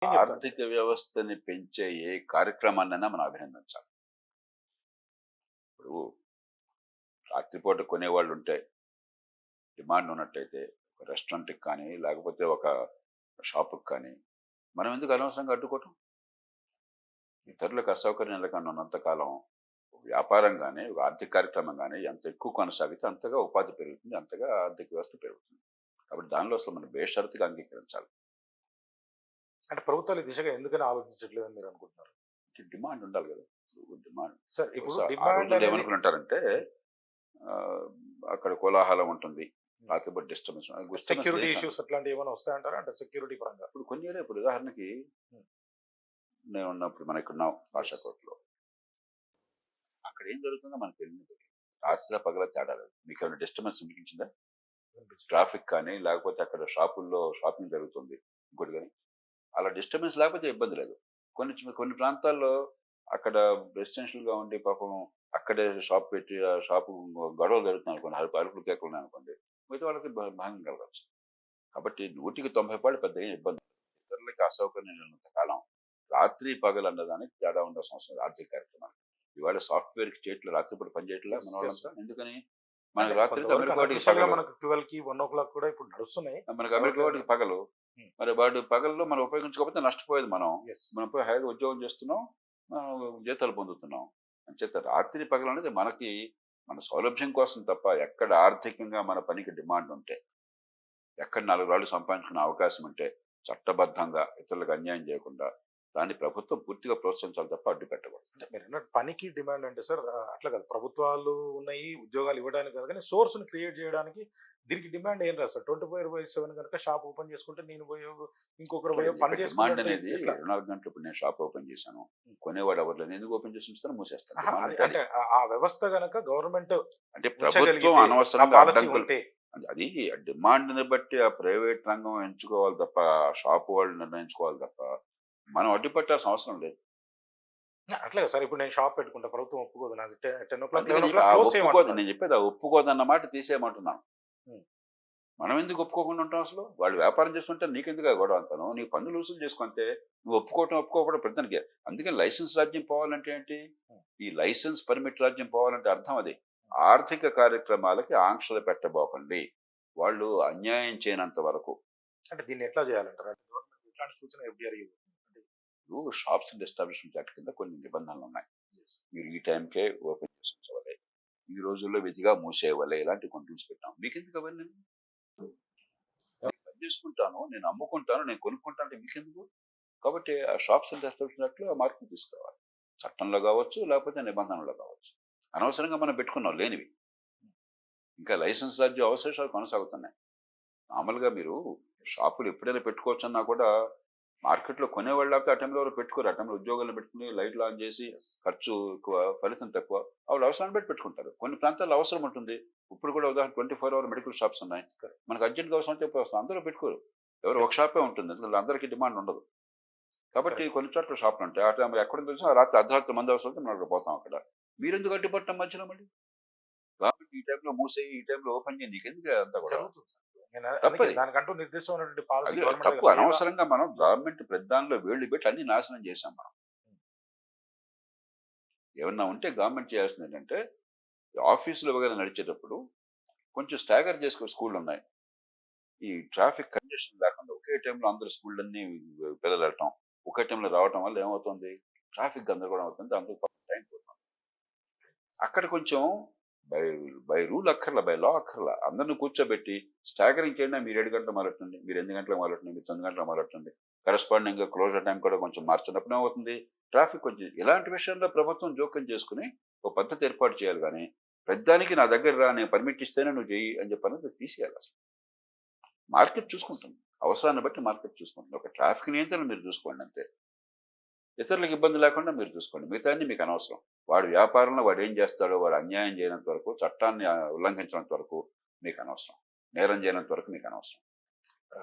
ఏం చెప్తారు? ఆర్థిక వ్యవస్థని పెంచే ఏ కార్యక్రమాన్నైనా మనం అభినందించాలి. ఇప్పుడు రాత్రిపూట కొనేవాళ్ళు ఉంటే, డిమాండ్ ఉన్నట్టయితే ఒక రెస్టారెంట్‌కి కానీ, లేకపోతే ఒక షాపుకి కానీ, మనం ఎందుకు అనవసరంగా అడ్డుకోవటం? ఇతరులకు అసౌకర్యం లేకుండా ఉన్నంత కాలం వ్యాపారం గాని, ఒక ఆర్థిక కార్యక్రమం గాని ఎంత ఎక్కువ కొనసాగితే అంతగా ఉపాధి పెరుగుతుంది. అంతగా ఆర్థిక వ్యవస్థ పెరుగుతుంది. కాబట్టి దానిలో అసలు మనం బేషరతుగా అంగీకరించాలి. అంటే ప్రభుత్వాలు ఈ దిశగా ఎందుకని ఆలోచించట్లేదని మీరు అనుకుంటున్నారు? డిమాండ్ ఉండాలి కదా! డిమాండ్ సార్ ఇప్పుడు ఆ డిమాండ్ రోజుల్లో అనేది ఏమనుకుంటారంటే ఆహ్, అక్కడ కోలాహలం ఉంటుంది. రాత్రిపూట డిస్టర్బెన్స్ సెక్యూరిటీ లేని ఇష్యూస్ అట్లాంటివి ఏమైనా వస్తాయంటారా? అంటే సెక్యూరిటీ పరంగా. ఇప్పుడు కొన్ని ఏరియా ఇప్పుడు ఉదాహరణకి హ్మ్. నేనున్నప్పుడు మనం ఇక్కడున్నాం యెస్. భాషాకోటలో. అక్కడ ఏం జరుగుతుందో మనకు తెలియదు. రాత్రా పగలా తేడా లేదు. మీకేమైనా డిస్టర్బెన్స్ అనిపించిందా? వినిపించట్లేదు. ట్రాఫిక్ కానీ, లేకపోతే అక్కడ షాపుల్లో షాపింగ్ జరుగుతుంది. ఇంకోటి గాని. అలా డిస్టర్బెన్స్ లేకపోతే ఇబ్బంది లేదు. కొన్ని ప్రాంతాల్లో అక్కడ రెసిడెన్షియల్‌గా ఉండి పాపం అక్కడే షాప్ పెట్టి ఆ షాపు గొడవలు జరుగుతున్నాయనుకోండి. అరుపులు కేకలు ఉన్నాయనుకోండి. మిగతా వాళ్ళకి భంగం కలగవచ్చు. కాబట్టి 100కి 90 పాళ్ళు పెద్దగా ఏం ఇబ్బంది లేదు. ఇతరులకి అసౌకర్యం లేనంత కాలం రాత్రి పగలు అన్నదానికి తేడా ఉండాల్సిన అవసరం లేదు ఆర్థిక కార్యక్రమాలు. ఇవాళ సాఫ్ట్‌వేర్‌కి స్టేట్‌లో రాత్రిపూట పని చేయట్లా యెస్. మన యెస్. వాళ్ళంతా. ఎందుకని? అంటే మనకు రాత్రి కొంతవరకు అమెరికా వాడికి అనఫిషియల్‌గా పగలు. మనకు 12కి, 1:00 కూడా ఇప్పుడు నడుస్తున్నాయి. మనకు అమెరికా ఎవరికైనా వాడికి పగలు. హ్మ్. మరి వాడు పగల్లో మనం ఉపయోగించకపోతే నష్టపోయేది మనం. యెస్. మనం పోయి హాయిగా ఉద్యోగం చేస్తున్నాం. జీతాలు పొందుతున్నాం. అంచేత రాత్రి పగలనేది మనకి మన సౌలభ్యం కోసం తప్ప ఎక్కడ ఆర్థికంగా మన పనికి డిమాండ్ ఉంటే, ఎక్కడ 4 రాళ్ళు సంపాదించుకునే అవకాశం ఉంటే, చట్టబద్ధంగా ఇతరులకు అన్యాయం చేయకుండా దాన్ని ప్రభుత్వం పూర్తిగా ప్రోత్సహించాలి తప్ప అడ్డు పెట్టకూడదు. అంటే మీరన్నట్టు పనికి డిమాండ్ అంటే సార్ అట్లా కాదు. ప్రభుత్వాలు ఉన్నాయి, ఉద్యోగాలు ఇవ్వడానికి కాదు గానీ సోర్స్‌ని క్రియేట్ చేయడానికి దీనికి డిమాండ్ ఏం రాదు సార్. 24/7 గనుక షాప్ ఓపెన్ చేసుకుంటే నేను పోయో, ఇంకొకరు ఇక్కడ పోయో ఇక్కడ పని డిమాండ్ చేసుకున్నట్టే అనేది ఎట్లా? 24 గంటలు ఇప్పుడు నేను షాప్ ఓపెన్ చేశాను. హ్మ్. కొనేవాడు ఎవరు లేరు. ఎందుకు ఓపెన్ చేసి ఉంచుతాను? మూసేస్తాను. అహా! డిమాండ్ అది అంటే అది. అంటే ఆ వ్యవస్థ గనక గవర్నమెంట్ అంటే ప్రభుత్వం ఉంచగలిగితే, ఆ అనవసరంగా పాలిసీ అడ్డంకులు ఉంటే అది డిమాండ్‌ని బట్టి ఆ ప్రైవేట్ రంగం ఎంచుకోవాలి తప్ప, ఆ షాపు వాళ్ళు నిర్ణయించుకోవాలి తప్ప, మనం అడ్డుపెట్టాల్సిన అవసరం లేదు. అట్లే కదా సార్. ఇప్పుడు నేను షాప్ పెట్టుకుంటా. ప్రభుత్వం ఒప్పుకోదు. నాది 10:00, అందుకని 11:00 ఆ క్లోజ్ ఒప్పుకోదు చేయమంటున్నది. నేను చెప్పేది ఆ ఒప్పుకోదన్న మాట తీసేయమంటున్నాను. హ్మ్. మనం ఎందుకు ఒప్పుకోకుండా ఉంటాం అసలు? వాళ్ళు వ్యాపారం చేస్తుంటే నీకెందుకు ఆ గొడవ అంతాను? నీ పన్నులు వసూలు చేసుకుంటే నువ్వు ఒప్పుకోకపోవడం ప్రతిదానికి. అందుకని లైసెన్స్ రాజ్యం పోవాలంటే ఏంటి? హ్మ్. ఈ లైసెన్స్ పర్మిట్ రాజ్యం పోవాలంటే అర్థం అది. ఆర్థిక కార్యక్రమాలకి ఆంక్షలు పెట్టబోకండి. వాళ్ళు అన్యాయం చేయనంత వరకు. అంటే దీన్ని ఎట్లా చేయాలంటారు? అంటే గవర్నమెంట్ ఇట్లాంటి సూచన ఎఫ్‌డిఆర్ ఇవ్వదు. అంటే ఇప్పుడు షాప్స్ అండ్ ఎస్టాబ్లిష్మెంట్ యాక్ట్ కింద కొన్ని నిబంధనలు ఉన్నాయి. యెస్. మీరు ఈ టైంకే ఓపెన్ చేసి ఉంచవలే. ఈ రోజుల్లో విధిగా మూసేయవలే. ఇలాంటి కొన్ని రూల్స్ పెట్టాం. మీకెందుకు అవన్నీ? నేను పని చేసుకుంటాను, నేను అమ్ముకుంటాను, నేను కొనుక్కుంటాను అంటే మీకెందుకు? కాబట్టి ఆ షాప్స్ అండ్ ఎస్టాబ్లిష్మెంట్ యాక్ట్‌లో ఆ మార్పులు తీసుకురావాలి. చట్టంలో కావచ్చు, లేకపోతే నిబంధనలో కావచ్చు. అనవసరంగా మనం పెట్టుకున్నాం లేనివి. ఇంకా లైసెన్స్ రాజ్యం అవశేషాలు కొనసాగుతున్నాయి. మామూలుగా మీరు షాపులు ఎప్పుడైనా పెట్టుకోవచ్చన్నా కూడా మార్కెట్‌లో కొనేవాళ్ళు లేకపోతే ఆ టైంలో ఎవరు పెట్టుకోరు. ఆ టైంలో ఉద్యోగులను పెట్టుకొని లైట్లు ఆన్ చేసి యెస్. ఖర్చు ఎక్కువ, ఫలితం తక్కువ. వాళ్ళు అవసరాన్ని బట్టి పెట్టుకుంటారు. కొన్ని ప్రాంతాల్లో అవసరం ఉంటుంది. ఇప్పుడు కూడా ఉదాహరణ 24 అవర్ మెడికల్ షాప్స్ ఉన్నాయి. కరెక్ట్. మనకు అర్జెంట్‌గా అవసరం అయితే వస్తాం. అందరూ పెట్టుకోరు. ఎవరో ఒక యెస్. షాపే ఉంటుంది. ఎందుకంటే అందరికీ డిమాండ్ ఉండదు. కాబట్టి కరెక్ట్. కొన్ని చోట్ల షాపులుంటాయి. ఆ టైంలో ఎక్కడ తెలుసా రాత్రి అర్ధరాత్రి మందు అవసరం అయితే మనం అక్కడికి పోతాం అక్కడ. మీరెందుకు అడ్డుపడటం మధ్యలో మళ్ళీ? గవర్నమెంట్ ఈ టైంలో మూసేయి, ఈ టైంలో ఓపెన్ చేయి నీకెందుకు అంతా గొడవ? జరుగుతుంది సార్. నేను అందుకే తప్పది. దానికంటూ నిర్దిష్టమైనటువంటి పాలిసీ అది గవర్నమెంట్ తప్పు. దగ్గర లేదా? అనవసరంగా మనం గవర్నమెంట్ ప్రతిదానిలో వేళ్ళు పెట్టి అన్ని నాశనం చేశాం మనం. ఏమన్నా ఉంటే గవర్నమెంట్ చేయాల్సిందేంటంటే, ఆఫీసులు వగైరా నడిచేటప్పుడు కొంచెం స్టాగర్ చేసుకో స్కూళ్ళున్నాయి. ఈ ట్రాఫిక్ కంజెషన్ లేకుండా ఒకే టైంలో అందరూ స్కూళ్ళన్నీ పిల్లలెళ్ళటం, ఒకే టైంలో రావటం వల్ల ఏమవుతుంది? ట్రాఫిక్ గందరగోళం అవుతుంది. దాంతో పాపం టైం పోతుంది. అక్కడ కొంచెం బై బై రూల్ అక్కర్లా, బై లా అక్కర్లా. అందరిని కూర్చోబెట్టి స్టాగరింగ్ చేయండి. మీరు 7 గంటలకు మొదలెట్టండి. మీరు 8 గంటలకు మొదలెట్టండి. మీరు 9 గంటలకు మొదలెట్టండి. కరెస్పాండింగ్‌గా క్లోజర్ టైమ్ కూడా కొంచెం మార్చినప్పుడు ఏమవుతుంది? ట్రాఫిక్ కొంచెం ఇలాంటి విషయంలో ప్రభుత్వం జోక్యం చేసుకొని ఒక పద్ధతి ఏర్పాటు చేయాలి గానీ, ప్రతిదానికి నా దగ్గర రా నేను పర్మిట్ ఇస్తేనే నువ్వు చెయ్యి అని చెప్పనేది తీసేయాలసలు. మార్కెట్ చూసుకుంటుంది. అవసరాన్ని బట్టి మార్కెట్ చూసుకుంటుంది. ఒక ట్రాఫిక్ నియంత్రణ మీరు చూసుకోండి అంతే. ఇతరులకు ఇబ్బంది లేకుండా మీరు చూసుకోండి. మిగతాయన్ని మీకు అనవసరం. వాడి వ్యాపారంలో వాడేం చేస్తాడో, వాడు అన్యాయం చేయనంత వరకు, చట్టాన్ని ఉల్లంఘించినంత వరకు మీకు అనవసరం. నేరం చేయనంత వరకు మీకు అనవసరం.